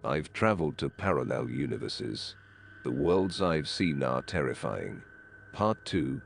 I've traveled to parallel universes. The worlds I've seen are terrifying. Part 2.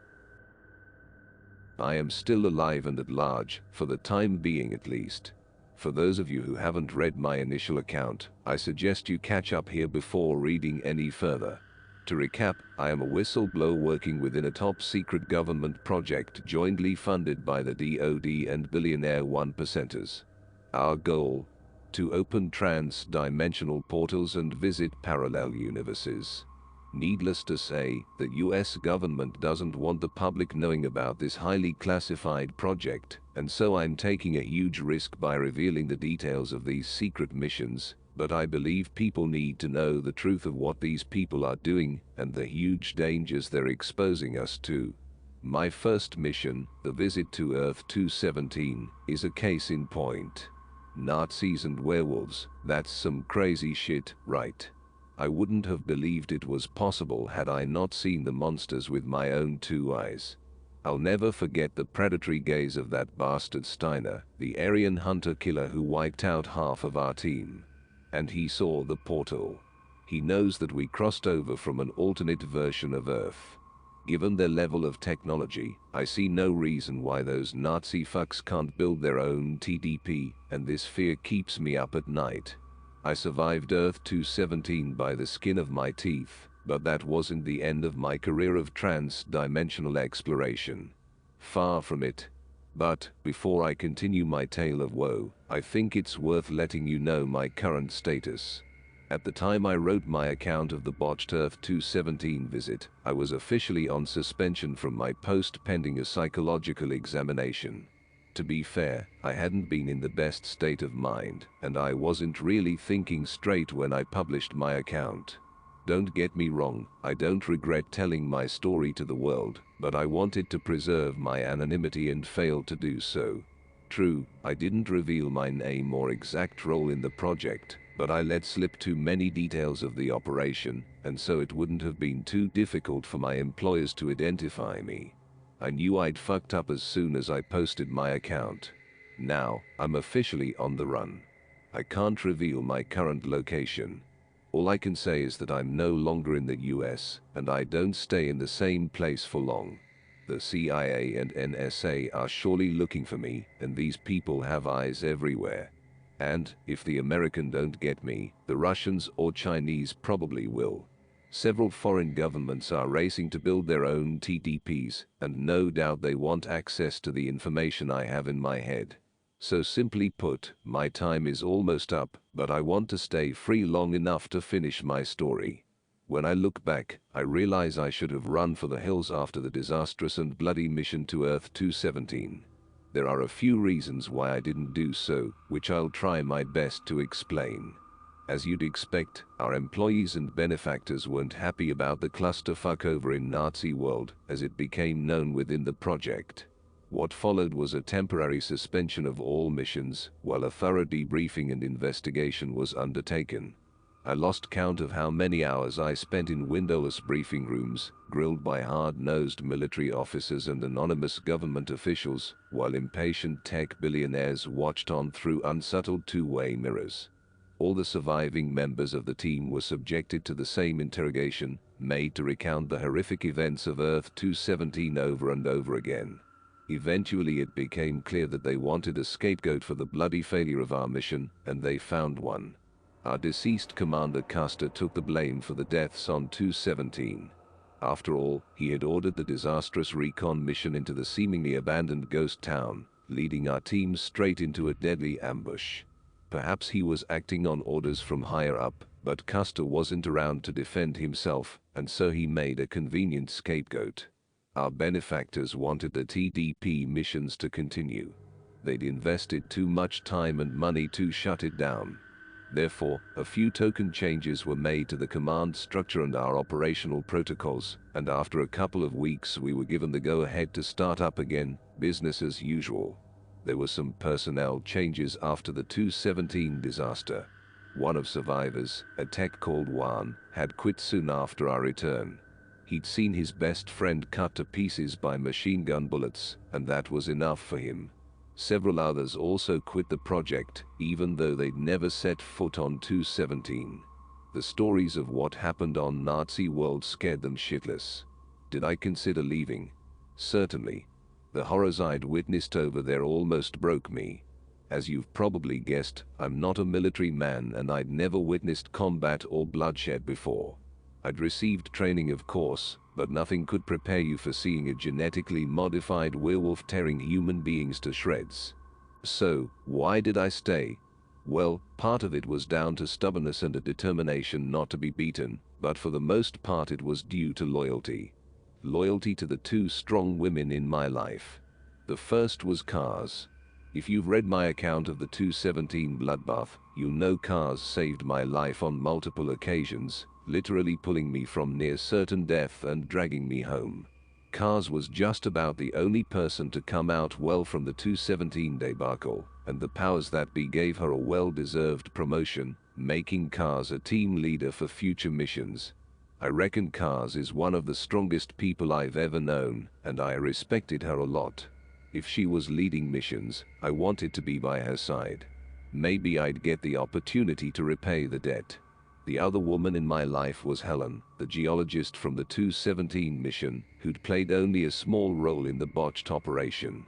I am still alive and at large, for the time being at least. For those of you who haven't read my initial account, I suggest you catch up here before reading any further. To recap, I am a whistleblower working within a top-secret government project jointly funded by the DoD and billionaire 1%ers. Our goal? To open trans-dimensional portals and visit parallel universes. Needless to say, the US government doesn't want the public knowing about this highly classified project, and so I'm taking a huge risk by revealing the details of these secret missions, but I believe people need to know the truth of what these people are doing and the huge dangers they're exposing us to. My first mission, the visit to Earth 217, is a case in point. Nazis and werewolves, that's some crazy shit, right? I wouldn't have believed it was possible had I not seen the monsters with my own 2 eyes. I'll never forget the predatory gaze of that bastard Steiner, the Aryan hunter-killer who wiped out half of our team. And he saw the portal. He knows that we crossed over from an alternate version of Earth. Given their level of technology, I see no reason why those Nazi fucks can't build their own TDP, and this fear keeps me up at night. I survived Earth 217 by the skin of my teeth, but that wasn't the end of my career of trans-dimensional exploration. Far from it. But, before I continue my tale of woe, I think it's worth letting you know my current status. At the time I wrote my account of the botched Earth 217 visit, I was officially on suspension from my post pending a psychological examination. To be fair, I hadn't been in the best state of mind, and I wasn't really thinking straight when I published my account. Don't get me wrong, I don't regret telling my story to the world, but I wanted to preserve my anonymity and failed to do so. True, I didn't reveal my name or exact role in the project, but I let slip too many details of the operation, and so it wouldn't have been too difficult for my employers to identify me. I knew I'd fucked up as soon as I posted my account. Now, I'm officially on the run. I can't reveal my current location. All I can say is that I'm no longer in the US, and I don't stay in the same place for long. The CIA and NSA are surely looking for me, and these people have eyes everywhere. And, if the Americans don't get me, the Russians or Chinese probably will. Several foreign governments are racing to build their own TDPs, and no doubt they want access to the information I have in my head. So simply put, my time is almost up, but I want to stay free long enough to finish my story. When I look back, I realize I should have run for the hills after the disastrous and bloody mission to Earth 217. There are a few reasons why I didn't do so, which I'll try my best to explain. As you'd expect, our employees and benefactors weren't happy about the clusterfuck over in Nazi world, as it became known within the project. What followed was a temporary suspension of all missions, while a thorough debriefing and investigation was undertaken. I lost count of how many hours I spent in windowless briefing rooms, grilled by hard-nosed military officers and anonymous government officials, while impatient tech billionaires watched on through unsubtle two-way mirrors. All the surviving members of the team were subjected to the same interrogation, made to recount the horrific events of Earth 217 over and over again. Eventually it became clear that they wanted a scapegoat for the bloody failure of our mission, and they found one. Our deceased Commander Custer took the blame for the deaths on 217. After all, he had ordered the disastrous recon mission into the seemingly abandoned ghost town, leading our team straight into a deadly ambush. Perhaps he was acting on orders from higher up, but Custer wasn't around to defend himself, and so he made a convenient scapegoat. Our benefactors wanted the TDP missions to continue. They'd invested too much time and money to shut it down. Therefore, a few token changes were made to the command structure and our operational protocols, and after a couple of weeks we were given the go-ahead to start up again, business as usual. There were some personnel changes after the 217 disaster. One of survivors, a tech called Juan, had quit soon after our return. He'd seen his best friend cut to pieces by machine gun bullets, and that was enough for him. Several others also quit the project, even though they'd never set foot on 217. The stories of what happened on Nazi world scared them shitless. Did I consider leaving? Certainly. The horrors I'd witnessed over there almost broke me. As you've probably guessed, I'm not a military man and I'd never witnessed combat or bloodshed before. I'd received training, of course, but nothing could prepare you for seeing a genetically modified werewolf tearing human beings to shreds. So, why did I stay? Well, part of it was down to stubbornness and a determination not to be beaten, but for the most part it was due to loyalty. Loyalty to the two strong women in my life. The first was Cars. If you've read my account of the 217 bloodbath, you'll know Cars saved my life on multiple occasions, literally pulling me from near certain death and dragging me home. Cars was just about the only person to come out well from the 217 debacle, and the powers that be gave her a well-deserved promotion, making Cars a team leader for future missions. I reckon Cars is one of the strongest people I've ever known, and I respected her a lot. If she was leading missions, I wanted to be by her side. Maybe I'd get the opportunity to repay the debt. The other woman in my life was Helen, the geologist from the 217 mission, who'd played only a small role in the botched operation.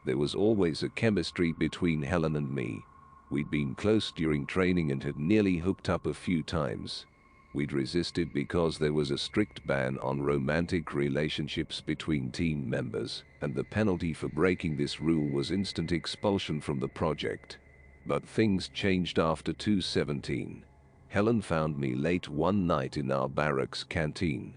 There was always a chemistry between Helen and me. We'd been close during training and had nearly hooked up a few times. We'd resisted because there was a strict ban on romantic relationships between team members, and the penalty for breaking this rule was instant expulsion from the project. But things changed after 217. Helen found me late one night in our barracks canteen.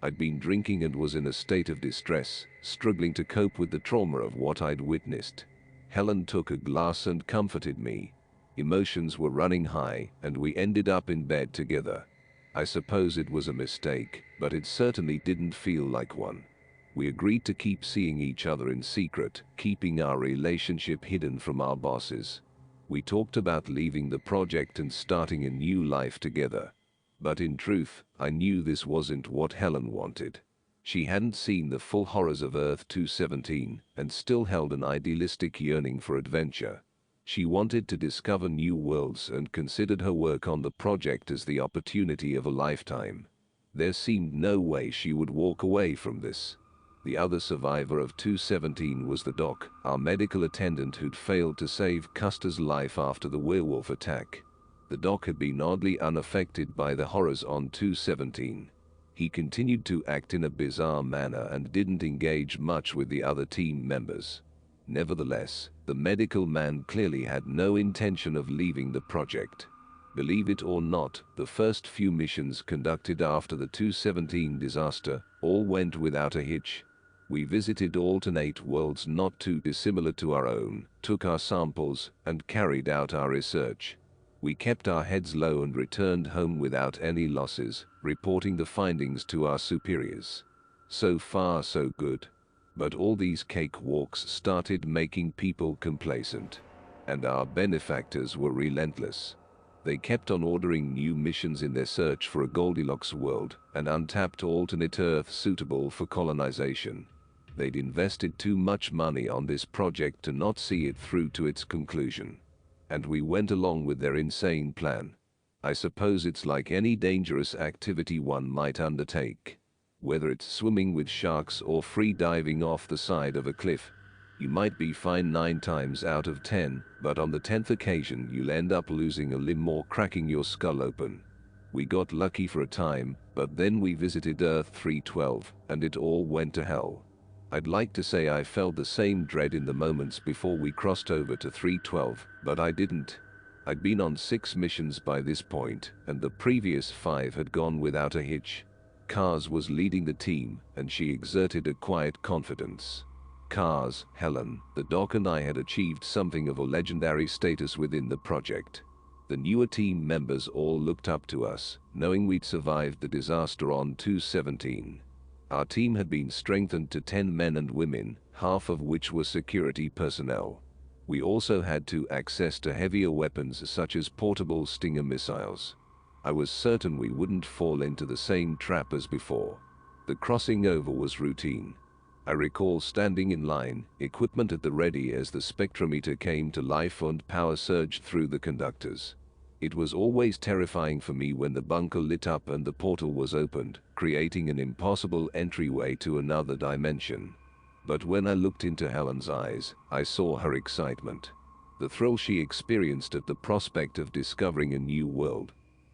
I'd been drinking and was in a state of distress, struggling to cope with the trauma of what I'd witnessed. Helen took a glass and comforted me. Emotions were running high, and we ended up in bed together. I suppose it was a mistake, but it certainly didn't feel like one. We agreed to keep seeing each other in secret, keeping our relationship hidden from our bosses. We talked about leaving the project and starting a new life together. But in truth, I knew this wasn't what Helen wanted. She hadn't seen the full horrors of Earth 217 and still held an idealistic yearning for adventure. She wanted to discover new worlds and considered her work on the project as the opportunity of a lifetime. There seemed no way she would walk away from this. The other survivor of 217 was the doc, our medical attendant who'd failed to save Custer's life after the werewolf attack. The doc had been oddly unaffected by the horrors on 217. He continued to act in a bizarre manner and didn't engage much with the other team members. Nevertheless, the medical man clearly had no intention of leaving the project. Believe it or not, the first few missions conducted after the 217 disaster all went without a hitch. We visited alternate worlds not too dissimilar to our own, took our samples, and carried out our research. We kept our heads low and returned home without any losses, reporting the findings to our superiors. So far so good. But all these cakewalks started making people complacent. And our benefactors were relentless. They kept on ordering new missions in their search for a Goldilocks world, an untapped alternate Earth suitable for colonization. They'd invested too much money on this project to not see it through to its conclusion. And we went along with their insane plan. I suppose it's like any dangerous activity one might undertake. Whether it's swimming with sharks or free diving off the side of a cliff, you might be fine 9 times out of 10, but on the 10th occasion you'll end up losing a limb or cracking your skull open. We got lucky for a time, but then we visited Earth 312, and it all went to hell. I'd like to say I felt the same dread in the moments before we crossed over to 312, but I didn't. I'd been on 6 missions by this point, and the previous 5 had gone without a hitch. Cars was leading the team, and she exerted a quiet confidence. Cars, Helen, the doc and I had achieved something of a legendary status within the project. The newer team members all looked up to us, knowing we'd survived the disaster on 217. Our team had been strengthened to 10 men and women, half of which were security personnel. We also had access to heavier weapons such as portable Stinger missiles. I was certain we wouldn't fall into the same trap as before. The crossing over was routine. I recall standing in line, equipment at the ready as the spectrometer came to life and power surged through the conductors. It was always terrifying for me when the bunker lit up and the portal was opened, creating an impossible entryway to another dimension. But when I looked into Helen's eyes, I saw her excitement. The thrill she experienced at the prospect of discovering a new world.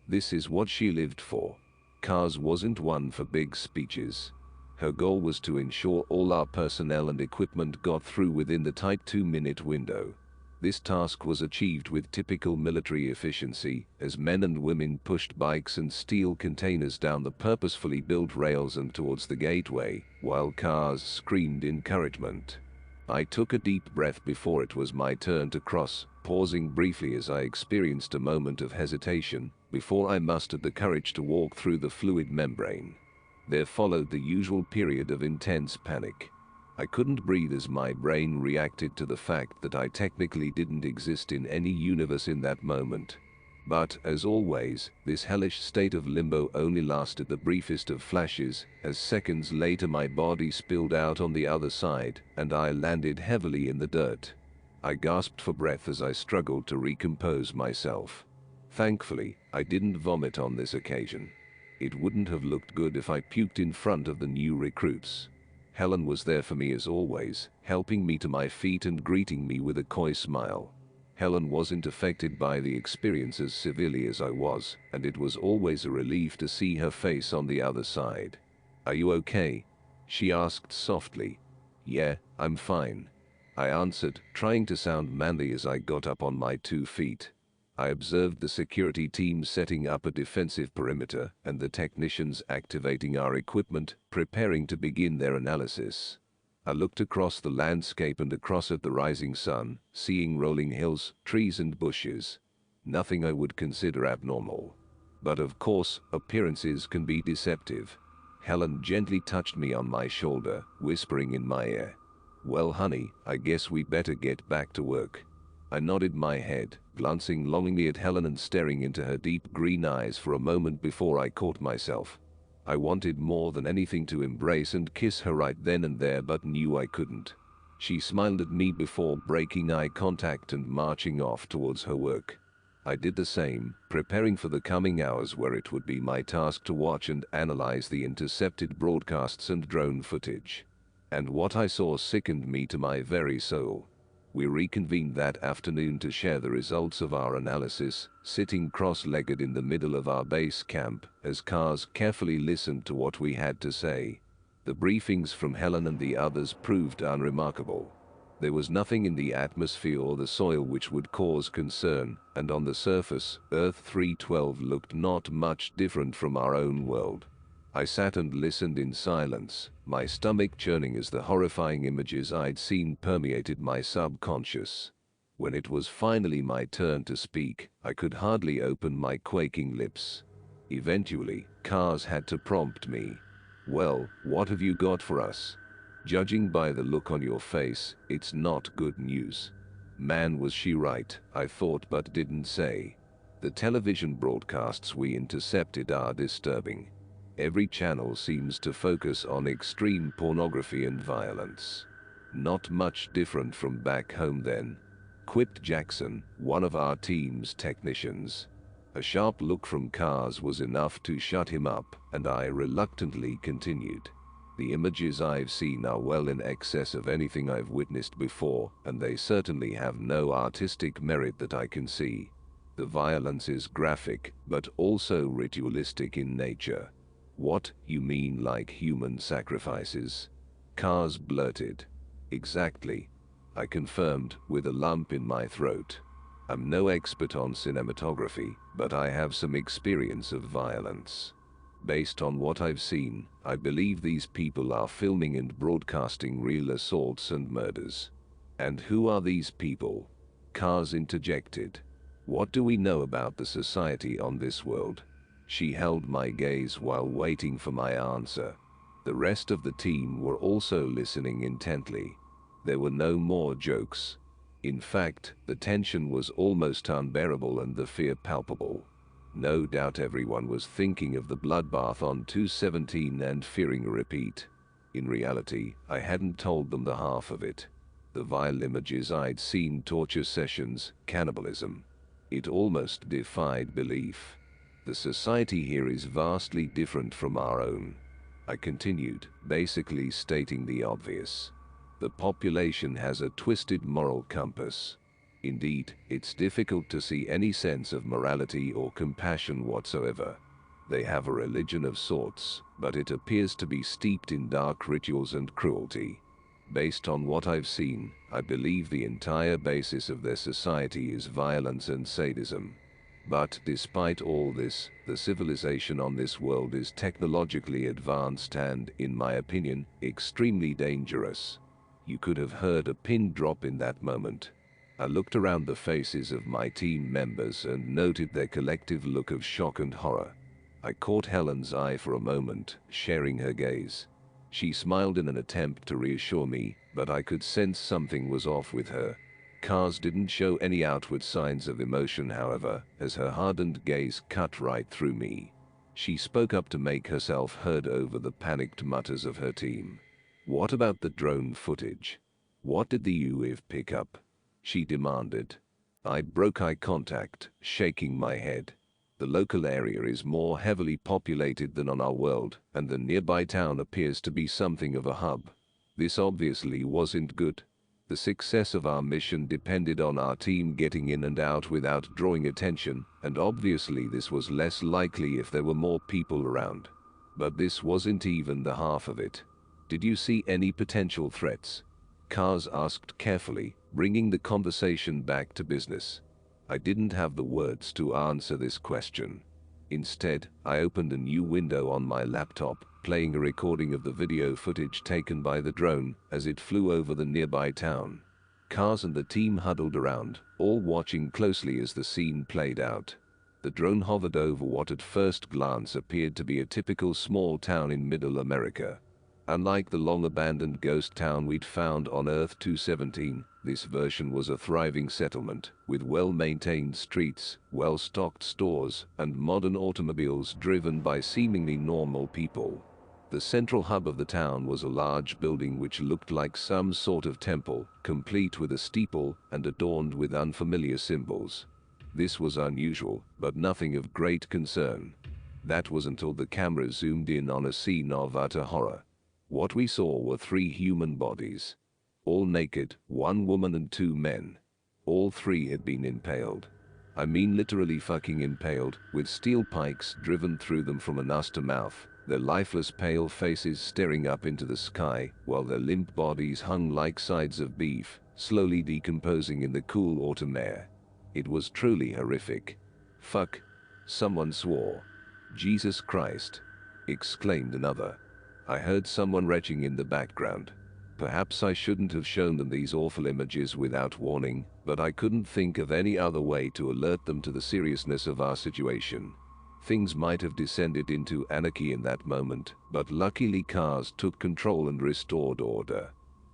This is what she lived for. Cars wasn't one for big speeches. Her goal was to ensure all our personnel and equipment got through within the tight 2-minute window. This task was achieved with typical military efficiency, as men and women pushed bikes and steel containers down the purposefully built rails and towards the gateway, while cars screamed encouragement. I took a deep breath before it was my turn to cross, pausing briefly as I experienced a moment of hesitation, before I mustered the courage to walk through the fluid membrane. There followed the usual period of intense panic. I couldn't breathe as my brain reacted to the fact that I technically didn't exist in any universe in that moment. But, as always, this hellish state of limbo only lasted the briefest of flashes, as seconds later my body spilled out on the other side, and I landed heavily in the dirt. I gasped for breath as I struggled to recompose myself. Thankfully, I didn't vomit on this occasion. It wouldn't have looked good if I puked in front of the new recruits. Helen was there for me as always, helping me to my feet and greeting me with a coy smile. Helen wasn't affected by the experience as severely as I was, and it was always a relief to see her face on the other side. "Are you okay?" she asked softly. "Yeah, I'm fine," I answered, trying to sound manly as I got up on my 2 feet. I observed the security team setting up a defensive perimeter and the technicians activating our equipment, preparing to begin their analysis. I looked across the landscape and across at the rising sun, seeing rolling hills, trees and bushes. Nothing I would consider abnormal. But of course, appearances can be deceptive. Helen gently touched me on my shoulder, whispering in my ear, "Well, honey, I guess we better get back to work." I nodded my head, glancing longingly at Helen and staring into her deep green eyes for a moment before I caught myself. I wanted more than anything to embrace and kiss her right then and there, but knew I couldn't. She smiled at me before breaking eye contact and marching off towards her work. I did the same, preparing for the coming hours where it would be my task to watch and analyze the intercepted broadcasts and drone footage. And what I saw sickened me to my very soul. We reconvened that afternoon to share the results of our analysis, sitting cross-legged in the middle of our base camp, as cars carefully listened to what we had to say. The briefings from Helen and the others proved unremarkable. There was nothing in the atmosphere or the soil which would cause concern, and on the surface, Earth 312 looked not much different from our own world. I sat and listened in silence, my stomach churning as the horrifying images I'd seen permeated my subconscious. When it was finally my turn to speak, I could hardly open my quaking lips. Eventually, Cars had to prompt me. "Well, what have you got for us?" "Judging by the look on your face, it's not good news." Man, was she right, I thought but didn't say. The television broadcasts we intercepted are disturbing. Every channel seems to focus on extreme pornography and violence. "Not much different from back home then," quipped Jackson, one of our team's technicians. A sharp look from Cars was enough to shut him up, and I reluctantly continued. "The images I've seen are well in excess of anything I've witnessed before, and they certainly have no artistic merit that I can see. The violence is graphic, but also ritualistic in nature." "What, you mean like human sacrifices?" Cars blurted. "Exactly," I confirmed, with a lump in my throat. "I'm no expert on cinematography, but I have some experience of violence. Based on what I've seen, I believe these people are filming and broadcasting real assaults and murders." "And who are these people?" Cars interjected. "What do we know about the society on this world?" She held my gaze while waiting for my answer. The rest of the team were also listening intently. There were no more jokes. In fact, the tension was almost unbearable and the fear palpable. No doubt everyone was thinking of the bloodbath on 217 and fearing a repeat. In reality, I hadn't told them the half of it. The vile images I'd seen, torture sessions, cannibalism. It almost defied belief. The society here is vastly different from our own. I continued, basically stating the obvious. The population has a twisted moral compass. Indeed, it's difficult to see any sense of morality or compassion whatsoever. They have a religion of sorts, but it appears to be steeped in dark rituals and cruelty. Based on what I've seen, I believe the entire basis of their society is violence and sadism. But despite all this, the civilization on this world is technologically advanced and, in my opinion, extremely dangerous. You could have heard a pin drop in that moment. I looked around the faces of my team members and noted their collective look of shock and horror. I caught Helen's eye for a moment, sharing her gaze. She smiled in an attempt to reassure me, but I could sense something was off with her. Kaz didn't show any outward signs of emotion, however, as her hardened gaze cut right through me. She spoke up to make herself heard over the panicked mutters of her team. "What about the drone footage? What did the UAV pick up?" she demanded. I broke eye contact, shaking my head. The local area is more heavily populated than on our world, and the nearby town appears to be something of a hub. This obviously wasn't good. The success of our mission depended on our team getting in and out without drawing attention, and obviously this was less likely if there were more people around. But this wasn't even the half of it. "Did you see any potential threats?" Kaz asked carefully, bringing the conversation back to business. I didn't have the words to answer this question. Instead, I opened a new window on my laptop, playing a recording of the video footage taken by the drone as it flew over the nearby town. Kaz and the team huddled around, all watching closely as the scene played out. The drone hovered over what at first glance appeared to be a typical small town in Middle America. Unlike the long-abandoned ghost town we'd found on Earth 217, this version was a thriving settlement, with well-maintained streets, well-stocked stores, and modern automobiles driven by seemingly normal people. The central hub of the town was a large building which looked like some sort of temple, complete with a steeple and adorned with unfamiliar symbols. This was unusual, but nothing of great concern. That was until the camera zoomed in on a scene of utter horror. What we saw were 3 human bodies. All naked, 1 woman and 2 men. All 3 had been impaled. I mean literally fucking impaled, with steel pikes driven through them from nose to mouth, their lifeless pale faces staring up into the sky, while their limp bodies hung like sides of beef, slowly decomposing in the cool autumn air. It was truly horrific. "Fuck," someone swore. "Jesus Christ," exclaimed another. I heard someone retching in the background. Perhaps I shouldn't have shown them these awful images without warning, but I couldn't think of any other way to alert them to the seriousness of our situation. Things might have descended into anarchy in that moment, but luckily Kaz took control and restored order.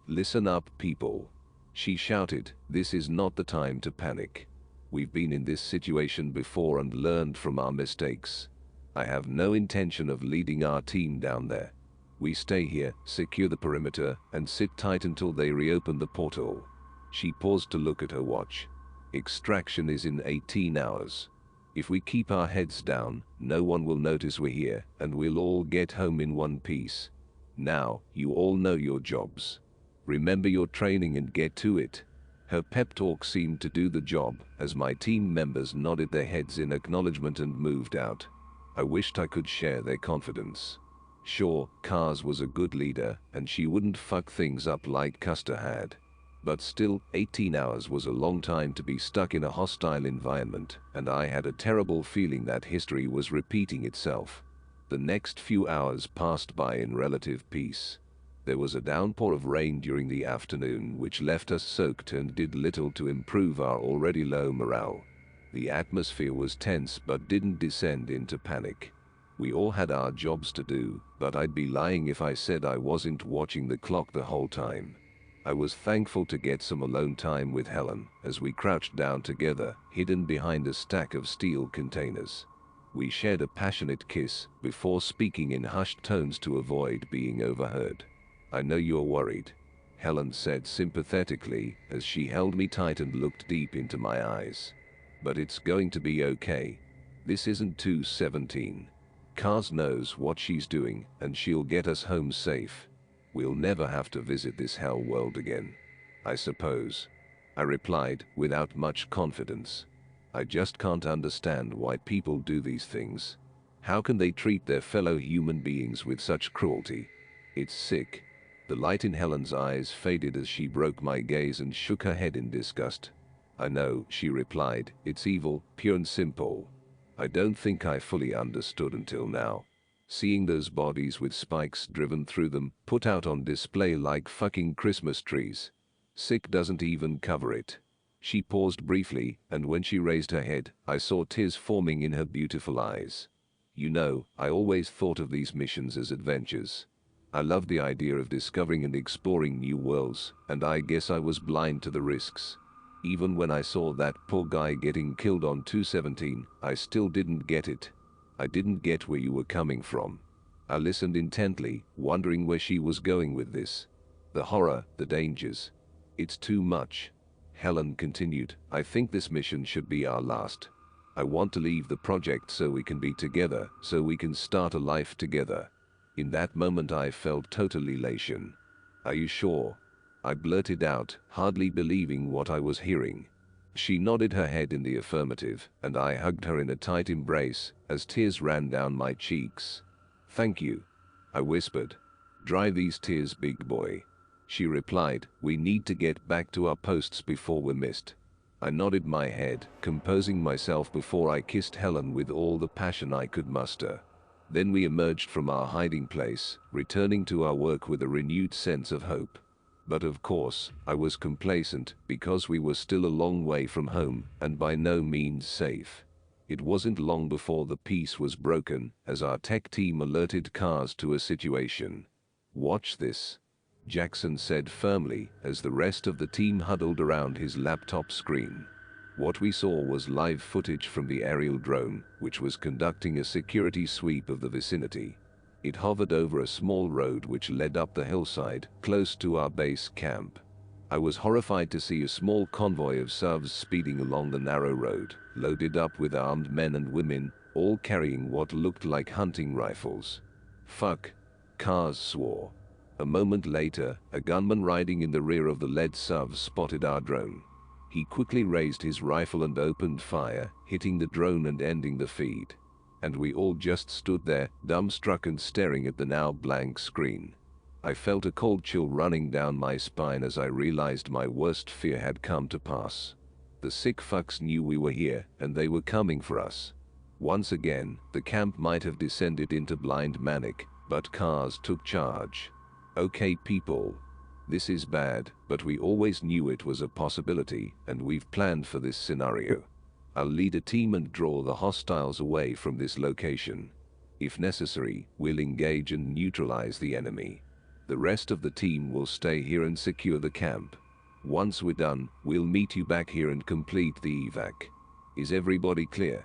"Listen up, people," she shouted. "This is not the time to panic. We've been in this situation before and learned from our mistakes. I have no intention of leading our team down there. We stay here, secure the perimeter, and sit tight until they reopen the portal." She paused to look at her watch. "Extraction is in 18 hours. If we keep our heads down, no one will notice we're here, and we'll all get home in one piece. Now, you all know your jobs. Remember your training and get to it." Her pep talk seemed to do the job, as my team members nodded their heads in acknowledgement and moved out. I wished I could share their confidence. Sure, Kaz was a good leader, and she wouldn't fuck things up like Custer had. But still, 18 hours was a long time to be stuck in a hostile environment, and I had a terrible feeling that history was repeating itself. The next few hours passed by in relative peace. There was a downpour of rain during the afternoon which left us soaked and did little to improve our already low morale. The atmosphere was tense but didn't descend into panic. We all had our jobs to do, but I'd be lying if I said I wasn't watching the clock the whole time. I was thankful to get some alone time with Helen as we crouched down together, hidden behind a stack of steel containers. We shared a passionate kiss before speaking in hushed tones to avoid being overheard. I know you're worried, Helen said sympathetically as she held me tight and looked deep into my eyes. But it's going to be okay. This isn't 217. Kaz knows what she's doing and she'll get us home safe. We'll never have to visit this hell world again, I suppose, I replied without much confidence. I just can't understand why people do these things. How can they treat their fellow human beings with such cruelty? It's sick. The light in Helen's eyes faded as she broke my gaze and shook her head in disgust. I know, she replied, it's evil, pure and simple. I don't think I fully understood until now. Seeing those bodies with spikes driven through them, put out on display like fucking Christmas trees. Sick doesn't even cover it. She paused briefly, and when she raised her head, I saw tears forming in her beautiful eyes. You know, I always thought of these missions as adventures. I loved the idea of discovering and exploring new worlds, and I guess I was blind to the risks. Even when I saw that poor guy getting killed on 217, I still didn't get it. I didn't get where you were coming from. I listened intently, wondering where she was going with this. The horror, the dangers. It's too much. Helen continued, I think this mission should be our last. I want to leave the project so we can be together, so we can start a life together. In that moment I felt total elation. Are you sure? I blurted out, hardly believing what I was hearing. She nodded her head in the affirmative, and I hugged her in a tight embrace, as tears ran down my cheeks. Thank you, I whispered. Dry these tears, big boy. She replied, we need to get back to our posts before we're missed. I nodded my head, composing myself before I kissed Helen with all the passion I could muster. Then we emerged from our hiding place, returning to our work with a renewed sense of hope. But of course, I was complacent because we were still a long way from home and by no means safe. It wasn't long before the peace was broken as our tech team alerted Kaz to a situation. Watch this, Jackson said firmly as the rest of the team huddled around his laptop screen. What we saw was live footage from the aerial drone, which was conducting a security sweep of the vicinity. It hovered over a small road which led up the hillside, close to our base camp. I was horrified to see a small convoy of SUVs speeding along the narrow road, loaded up with armed men and women, all carrying what looked like hunting rifles. Fuck, Kaz swore. A moment later, a gunman riding in the rear of the lead SUV spotted our drone. He quickly raised his rifle and opened fire, hitting the drone and ending the feed. And we all just stood there, dumbstruck and staring at the now blank screen. I felt a cold chill running down my spine as I realized my worst fear had come to pass. The sick fucks knew we were here, and they were coming for us. Once again, the camp might have descended into blind manic, but Kaz took charge. Okay people, this is bad, but we always knew it was a possibility, and we've planned for this scenario. I'll lead a team and draw the hostiles away from this location. If necessary, we'll engage and neutralize the enemy. The rest of the team will stay here and secure the camp. Once we're done, we'll meet you back here and complete the evac. Is everybody clear?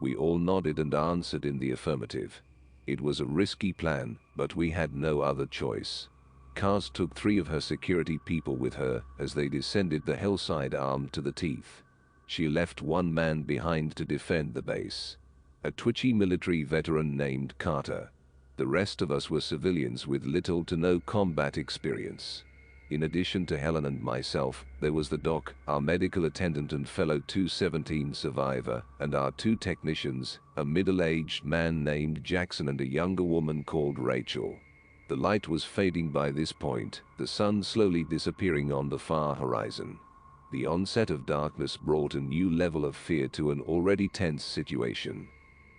We all nodded and answered in the affirmative. It was a risky plan, but we had no other choice. Kaz took 3 of her security people with her as they descended the hillside armed to the teeth. She left 1 man behind to defend the base. A twitchy military veteran named Carter. The rest of us were civilians with little to no combat experience. In addition to Helen and myself, there was the doc, our medical attendant and fellow 217 survivor, and our 2 technicians, a middle-aged man named Jackson and a younger woman called Rachel. The light was fading by this point, the sun slowly disappearing on the far horizon. The onset of darkness brought a new level of fear to an already tense situation.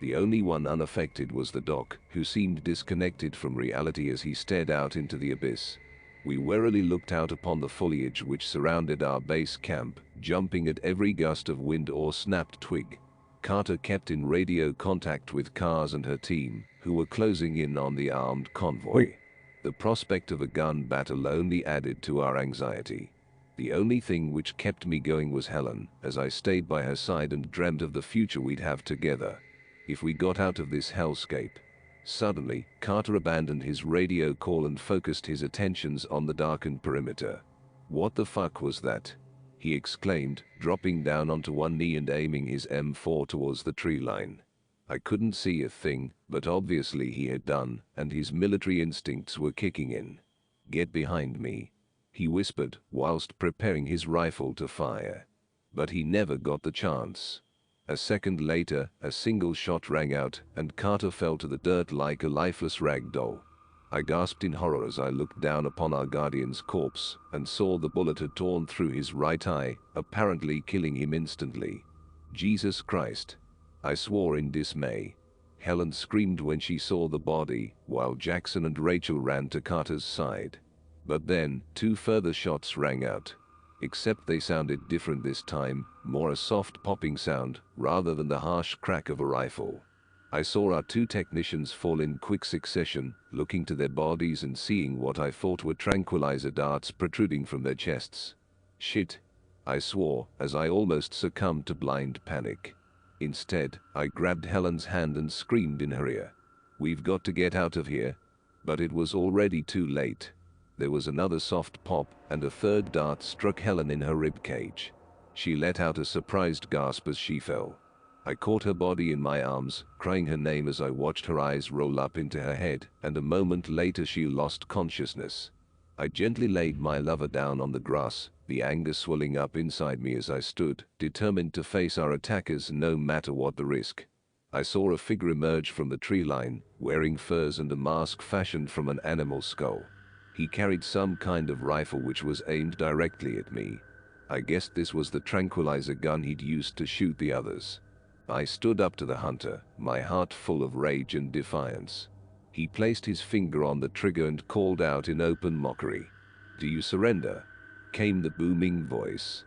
The only one unaffected was the doc, who seemed disconnected from reality as he stared out into the abyss. We warily looked out upon the foliage which surrounded our base camp, jumping at every gust of wind or snapped twig. Carter kept in radio contact with Kaz and her team, who were closing in on the armed convoy. The prospect of a gun battle only added to our anxiety. The only thing which kept me going was Helen, as I stayed by her side and dreamt of the future we'd have together. If we got out of this hellscape, Suddenly, Carter abandoned his radio call and focused his attentions on the darkened perimeter. "What the fuck was that?" he exclaimed, dropping down onto one knee and aiming his M4 towards the tree line. I couldn't see a thing, but obviously he had done, and his military instincts were kicking in. "Get behind me," he whispered, whilst preparing his rifle to fire. But he never got the chance. A second later, a single shot rang out, and Carter fell to the dirt like a lifeless rag doll. I gasped in horror as I looked down upon our guardian's corpse and saw the bullet had torn through his right eye, apparently killing him instantly. "Jesus Christ!" I swore in dismay. Helen screamed when she saw the body, while Jackson and Rachel ran to Carter's side. But then, two further shots rang out. Except they sounded different this time, more a soft popping sound, rather than the harsh crack of a rifle. I saw our two technicians fall in quick succession, looking to their bodies and seeing what I thought were tranquilizer darts protruding from their chests. "Shit!" I swore, as I almost succumbed to blind panic. Instead, I grabbed Helen's hand and screamed in her ear, "We've got to get out of here." But it was already too late. There was another soft pop, and a third dart struck Helen in her ribcage. She let out a surprised gasp as she fell. I caught her body in my arms, crying her name as I watched her eyes roll up into her head, and a moment later she lost consciousness. I gently laid my lover down on the grass, the anger swelling up inside me as I stood, determined to face our attackers no matter what the risk. I saw a figure emerge from the tree line, wearing furs and a mask fashioned from an animal skull. He carried some kind of rifle which was aimed directly at me. I guessed this was the tranquilizer gun he'd used to shoot the others. I stood up to the hunter, my heart full of rage and defiance. He placed his finger on the trigger and called out in open mockery. "Do you surrender?" came the booming voice.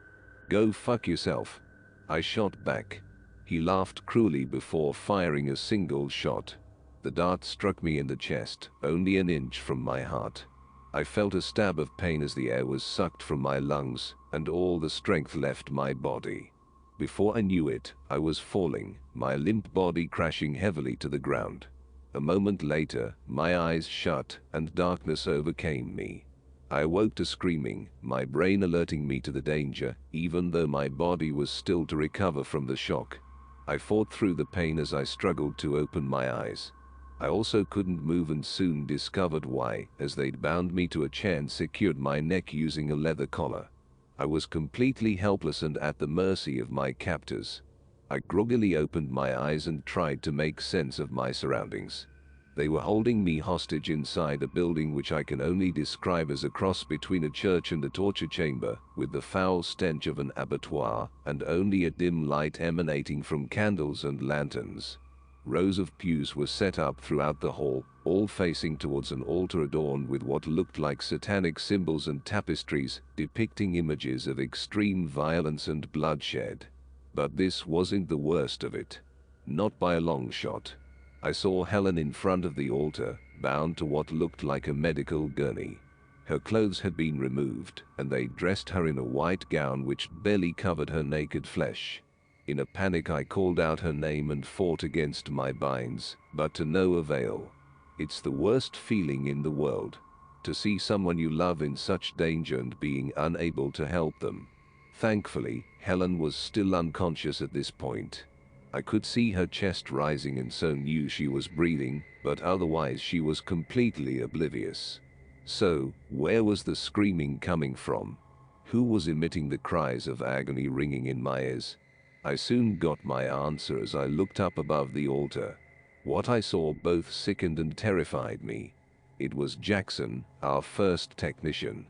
"Go fuck yourself," I shot back. He laughed cruelly before firing a single shot. The dart struck me in the chest, only an inch from my heart. I felt a stab of pain as the air was sucked from my lungs, and all the strength left my body. Before I knew it, I was falling, my limp body crashing heavily to the ground. A moment later, my eyes shut, and darkness overcame me. I awoke to screaming, my brain alerting me to the danger, even though my body was still to recover from the shock. I fought through the pain as I struggled to open my eyes. I also couldn't move and soon discovered why, as they'd bound me to a chair and secured my neck using a leather collar. I was completely helpless and at the mercy of my captors. I groggily opened my eyes and tried to make sense of my surroundings. They were holding me hostage inside a building which I can only describe as a cross between a church and a torture chamber, with the foul stench of an abattoir, and only a dim light emanating from candles and lanterns. Rows of pews were set up throughout the hall, all facing towards an altar adorned with what looked like satanic symbols and tapestries depicting images of extreme violence and bloodshed. But this wasn't the worst of it. Not by a long shot. I saw Helen in front of the altar, bound to what looked like a medical gurney. Her clothes had been removed, and they dressed her in a white gown which barely covered her naked flesh. In a panic I called out her name and fought against my binds, but to no avail. It's the worst feeling in the world, to see someone you love in such danger and being unable to help them. Thankfully, Helen was still unconscious at this point. I could see her chest rising and so knew she was breathing, but otherwise she was completely oblivious. So, where was the screaming coming from? Who was emitting the cries of agony ringing in my ears? I soon got my answer as I looked up above the altar. What I saw both sickened and terrified me. It was Jackson, our first technician.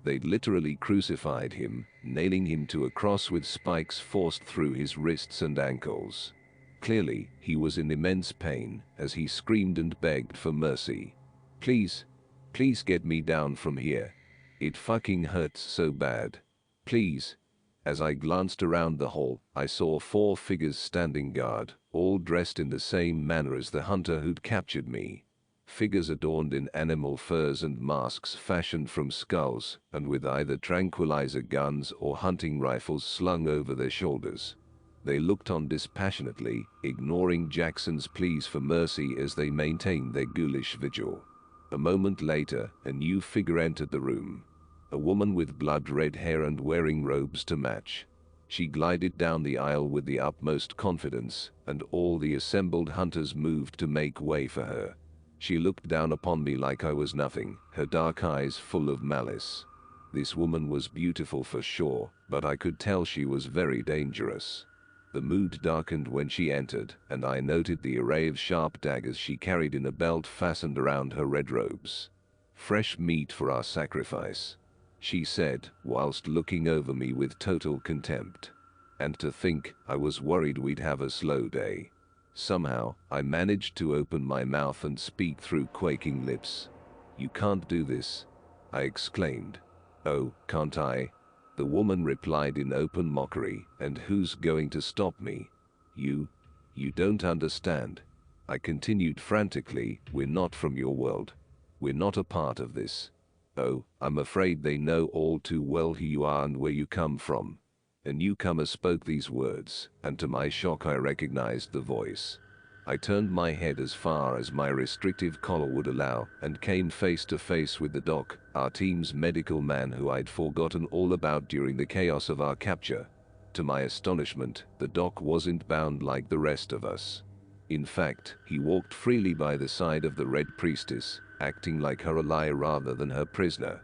They'd literally crucified him, nailing him to a cross with spikes forced through his wrists and ankles. Clearly, he was in immense pain as he screamed and begged for mercy. "Please, please get me down from here. It fucking hurts so bad. Please." As I glanced around the hall, I saw 4 figures standing guard, all dressed in the same manner as the hunter who'd captured me. Figures adorned in animal furs and masks fashioned from skulls, and with either tranquilizer guns or hunting rifles slung over their shoulders. They looked on dispassionately, ignoring Jackson's pleas for mercy as they maintained their ghoulish vigil. A moment later, a new figure entered the room. A woman with blood-red hair and wearing robes to match. She glided down the aisle with the utmost confidence, and all the assembled hunters moved to make way for her. She looked down upon me like I was nothing, her dark eyes full of malice. This woman was beautiful for sure, but I could tell she was very dangerous. The mood darkened when she entered, and I noted the array of sharp daggers she carried in a belt fastened around her red robes. "Fresh meat for our sacrifice," she said, whilst looking over me with total contempt. And to think, I was worried we'd have a slow day. Somehow, I managed to open my mouth and speak through quaking lips. "You can't do this," I exclaimed. "Oh, can't I?" The woman replied in open mockery, "And who's going to stop me? You don't understand." I continued frantically, "We're not from your world. We're not a part of this." "Oh, I'm afraid they know all too well who you are and where you come from." A newcomer spoke these words, and to my shock I recognized the voice. I turned my head as far as my restrictive collar would allow, and came face to face with the doc, our team's medical man who I'd forgotten all about during the chaos of our capture. To my astonishment, the doc wasn't bound like the rest of us. In fact, he walked freely by the side of the Red Priestess, acting like her ally rather than her prisoner.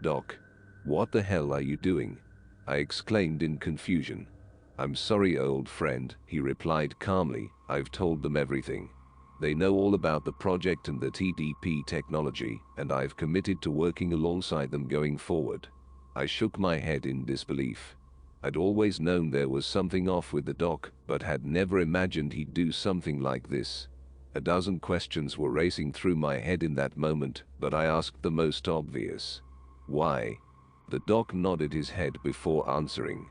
"Doc, what the hell are you doing?" I exclaimed in confusion. "I'm sorry, old friend," he replied calmly. "I've told them everything. They know all about the project and the TDP technology, and I've committed to working alongside them going forward." I shook my head in disbelief. I'd always known there was something off with the doc, but had never imagined he'd do something like this. A dozen questions were racing through my head in that moment, but I asked the most obvious. "Why?" The doc nodded his head before answering.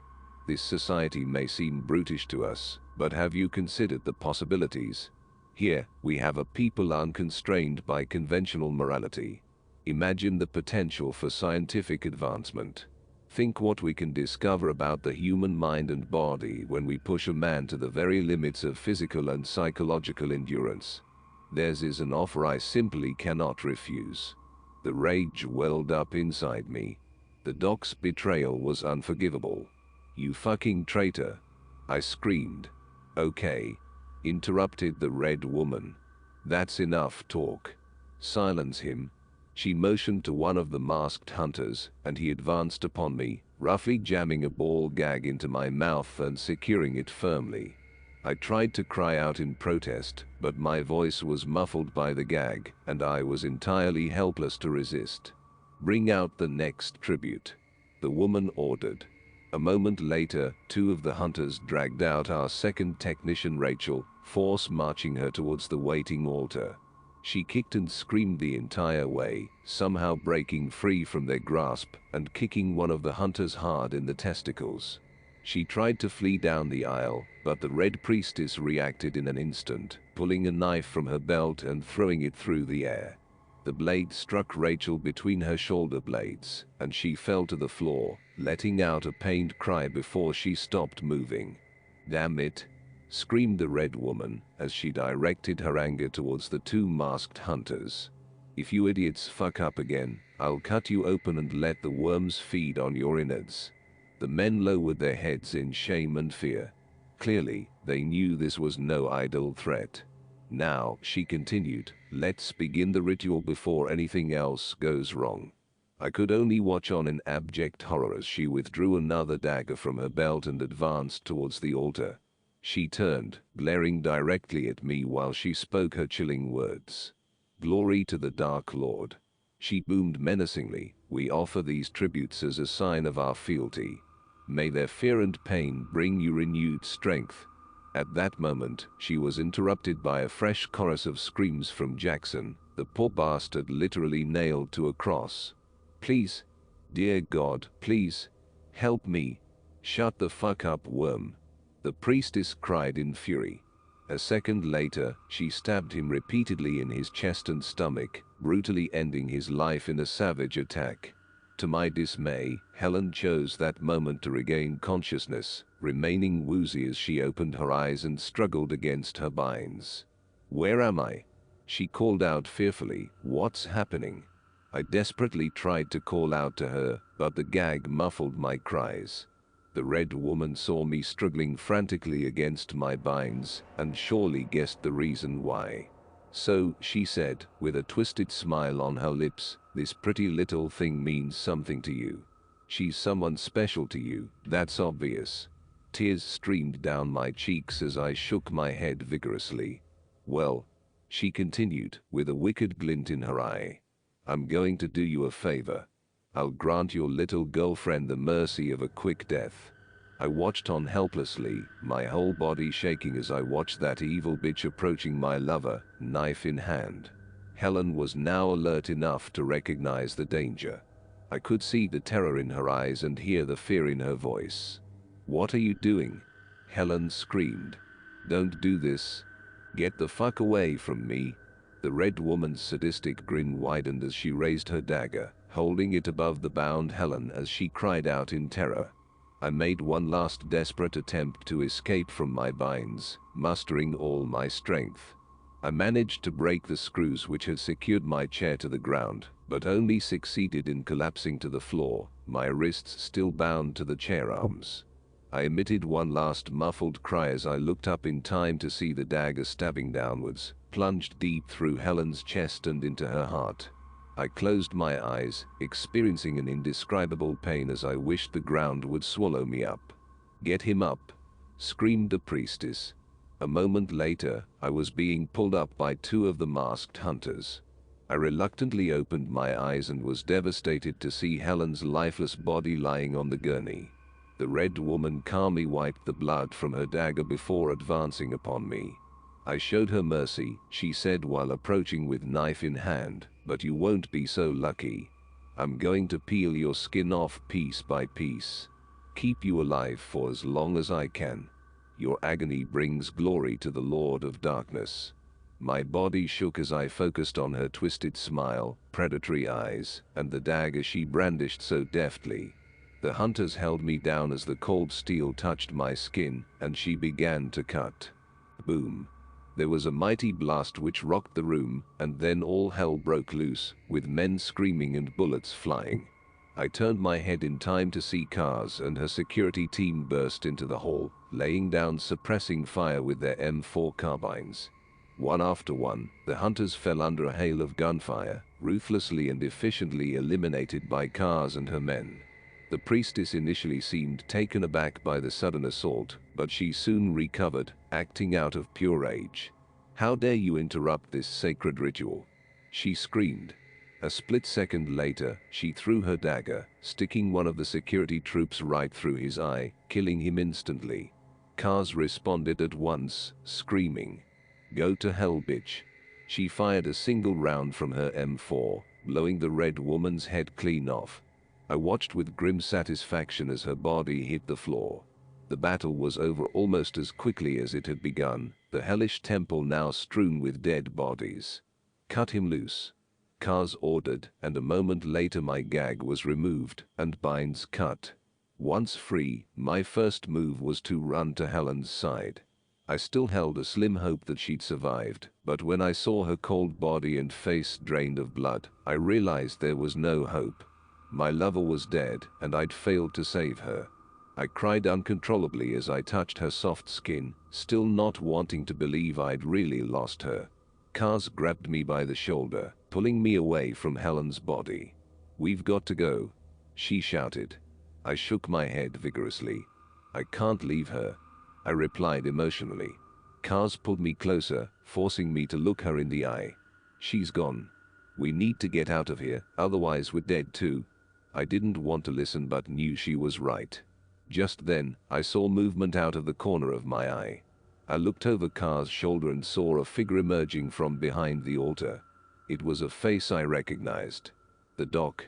"This society may seem brutish to us, but have you considered the possibilities? Here, we have a people unconstrained by conventional morality. Imagine the potential for scientific advancement. Think what we can discover about the human mind and body when we push a man to the very limits of physical and psychological endurance. Theirs is an offer I simply cannot refuse." The rage welled up inside me. The doc's betrayal was unforgivable. "You fucking traitor!" I screamed. "Okay," interrupted the red woman. "That's enough talk. Silence him." She motioned to one of the masked hunters, and he advanced upon me, roughly jamming a ball gag into my mouth and securing it firmly. I tried to cry out in protest, but my voice was muffled by the gag, and I was entirely helpless to resist. "Bring out the next tribute," the woman ordered. A moment later, two of the hunters dragged out our second technician, Rachel, force marching her towards the waiting altar. She kicked and screamed the entire way, somehow breaking free from their grasp and kicking one of the hunters hard in the testicles. She tried to flee down the aisle, but the Red Priestess reacted in an instant, pulling a knife from her belt and throwing it through the air. The blade struck Rachel between her shoulder blades, and she fell to the floor, letting out a pained cry before she stopped moving. "Damn it!" screamed the red woman as she directed her anger towards the two masked hunters. "If you idiots fuck up again, I'll cut you open and let the worms feed on your innards." The men lowered their heads in shame and fear. Clearly, they knew this was no idle threat. "Now," she continued, "let's begin the ritual before anything else goes wrong." I could only watch on in abject horror as she withdrew another dagger from her belt and advanced towards the altar. She turned, glaring directly at me while she spoke her chilling words. "Glory to the Dark Lord," she boomed menacingly. "We offer these tributes as a sign of our fealty. May their fear and pain bring you renewed strength." At that moment, she was interrupted by a fresh chorus of screams from Jackson, the poor bastard literally nailed to a cross. "Please, dear God, please, help me. Shut the fuck up, worm," the priestess cried in fury. A second later, she stabbed him repeatedly in his chest and stomach, brutally ending his life in a savage attack. To my dismay, Helen chose that moment to regain consciousness, remaining woozy as she opened her eyes and struggled against her binds. "Where am I?" she called out fearfully. "What's happening?" I desperately tried to call out to her, but the gag muffled my cries. The red woman saw me struggling frantically against my binds and surely guessed the reason why. "So," she said, with a twisted smile on her lips, "this pretty little thing means something to you. She's someone special to you, that's obvious." Tears streamed down my cheeks as I shook my head vigorously. "Well," she continued, with a wicked glint in her eye, "I'm going to do you a favor. I'll grant your little girlfriend the mercy of a quick death." I watched on helplessly, my whole body shaking as I watched that evil bitch approaching my lover, knife in hand. Helen was now alert enough to recognize the danger. I could see the terror in her eyes and hear the fear in her voice. "What are you doing?" Helen screamed. "Don't do this. Get the fuck away from me." The red woman's sadistic grin widened as she raised her dagger, holding it above the bound Helen as she cried out in terror. I made one last desperate attempt to escape from my binds, mustering all my strength. I managed to break the screws which had secured my chair to the ground, but only succeeded in collapsing to the floor, my wrists still bound to the chair arms. I emitted one last muffled cry as I looked up in time to see the dagger stabbing downwards, plunged deep through Helen's chest and into her heart. I closed my eyes, experiencing an indescribable pain as I wished the ground would swallow me up. "Get him up!" screamed the priestess. A moment later, I was being pulled up by two of the masked hunters. I reluctantly opened my eyes and was devastated to see Helen's lifeless body lying on the gurney. The red woman calmly wiped the blood from her dagger before advancing upon me. "I showed her mercy," she said while approaching with knife in hand, "but you won't be so lucky. I'm going to peel your skin off piece by piece. Keep you alive for as long as I can. Your agony brings glory to the Lord of Darkness." My body shook as I focused on her twisted smile, predatory eyes, and the dagger she brandished so deftly. The hunters held me down as the cold steel touched my skin, and she began to cut. Boom. There was a mighty blast which rocked the room, and then all hell broke loose, with men screaming and bullets flying. I turned my head in time to see Kaz and her security team burst into the hall, laying down suppressing fire with their M4 carbines. One after one, the hunters fell under a hail of gunfire, ruthlessly and efficiently eliminated by Kaz and her men. The priestess initially seemed taken aback by the sudden assault, but she soon recovered, acting out of pure rage. "How dare you interrupt this sacred ritual?" she screamed. A split second later, she threw her dagger, sticking one of the security troops right through his eye, killing him instantly. Kaz responded at once, screaming, "Go to hell, bitch." She fired a single round from her M4, blowing the red woman's head clean off. I watched with grim satisfaction as her body hit the floor. The battle was over almost as quickly as it had begun, the hellish temple now strewn with dead bodies. "Cut him loose," Kaz ordered, and a moment later my gag was removed and binds cut. Once free, my first move was to run to Helen's side. I still held a slim hope that she'd survived, but when I saw her cold body and face drained of blood, I realized there was no hope. My lover was dead, and I'd failed to save her. I cried uncontrollably as I touched her soft skin, still not wanting to believe I'd really lost her. Kaz grabbed me by the shoulder, pulling me away from Helen's body. "We've got to go," she shouted. I shook my head vigorously. "I can't leave her," I replied emotionally. Kaz pulled me closer, forcing me to look her in the eye. "She's gone. We need to get out of here, otherwise we're dead too." I didn't want to listen but knew she was right. Just then, I saw movement out of the corner of my eye. I looked over Kaz's shoulder and saw a figure emerging from behind the altar. It was a face I recognized. The doc.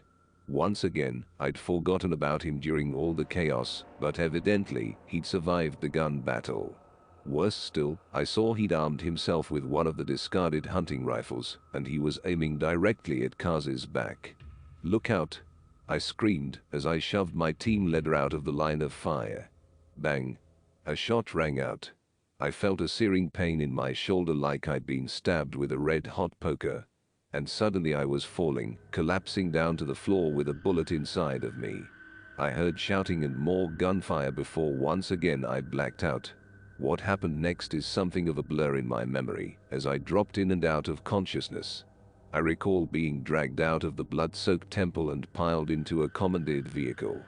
Once again, I'd forgotten about him during all the chaos, but evidently, he'd survived the gun battle. Worse still, I saw he'd armed himself with one of the discarded hunting rifles, and he was aiming directly at Kaz's back. "Look out!" I screamed as I shoved my team leader out of the line of fire. Bang! A shot rang out. I felt a searing pain in my shoulder like I'd been stabbed with a red-hot poker. And suddenly I was falling, collapsing down to the floor with a bullet inside of me. I heard shouting and more gunfire before once again I blacked out. What happened next is something of a blur in my memory, as I dropped in and out of consciousness. I recall being dragged out of the blood-soaked temple and piled into a commandeered vehicle.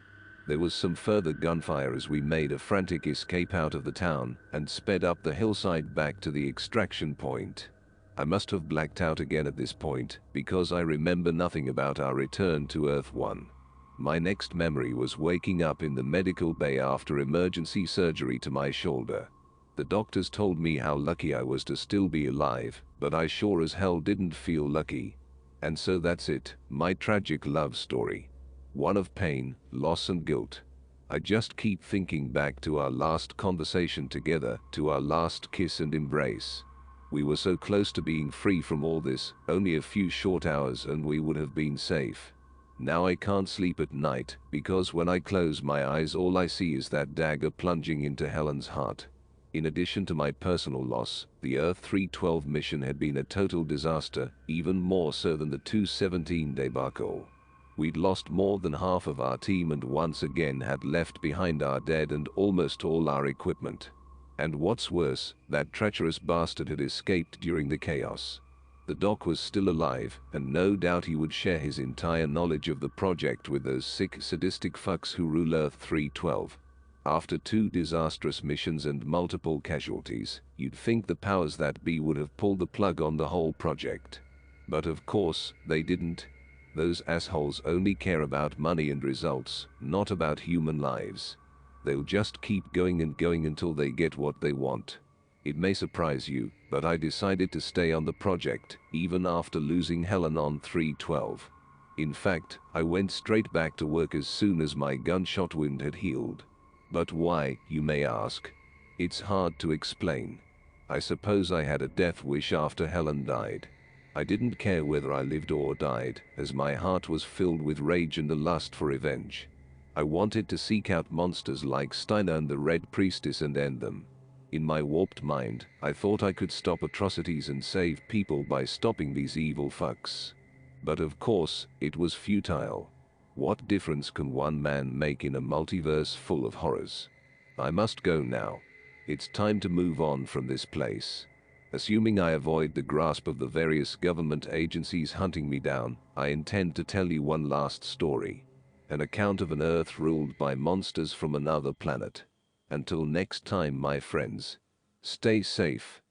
There was some further gunfire as we made a frantic escape out of the town and sped up the hillside back to the extraction point. I must have blacked out again at this point, because I remember nothing about our return to Earth 1. My next memory was waking up in the medical bay after emergency surgery to my shoulder. The doctors told me how lucky I was to still be alive, but I sure as hell didn't feel lucky. And so that's it, my tragic love story. One of pain, loss and guilt. I just keep thinking back to our last conversation together, to our last kiss and embrace. We were so close to being free from all this, only a few short hours and we would have been safe. Now I can't sleep at night, because when I close my eyes all I see is that dagger plunging into Helen's heart. In addition to my personal loss, the Earth 312 mission had been a total disaster, even more so than the 217 debacle. We'd lost more than half of our team and once again had left behind our dead and almost all our equipment. And what's worse, that treacherous bastard had escaped during the chaos. The doc was still alive, and no doubt he would share his entire knowledge of the project with those sick, sadistic fucks who rule Earth 312. After 2 disastrous missions and multiple casualties, you'd think the powers that be would have pulled the plug on the whole project. But of course, they didn't. Those assholes only care about money and results, not about human lives. They'll just keep going and going until they get what they want. It may surprise you, but I decided to stay on the project, even after losing Helen on 312. In fact, I went straight back to work as soon as my gunshot wound had healed. But why, you may ask? It's hard to explain. I suppose I had a death wish after Helen died. I didn't care whether I lived or died, as my heart was filled with rage and the lust for revenge. I wanted to seek out monsters like Steiner and the Red Priestess and end them. In my warped mind, I thought I could stop atrocities and save people by stopping these evil fucks. But of course, it was futile. What difference can one man make in a multiverse full of horrors? I must go now. It's time to move on from this place. Assuming I avoid the grasp of the various government agencies hunting me down, I intend to tell you one last story. An account of an Earth ruled by monsters from another planet. Until next time, my friends, stay safe.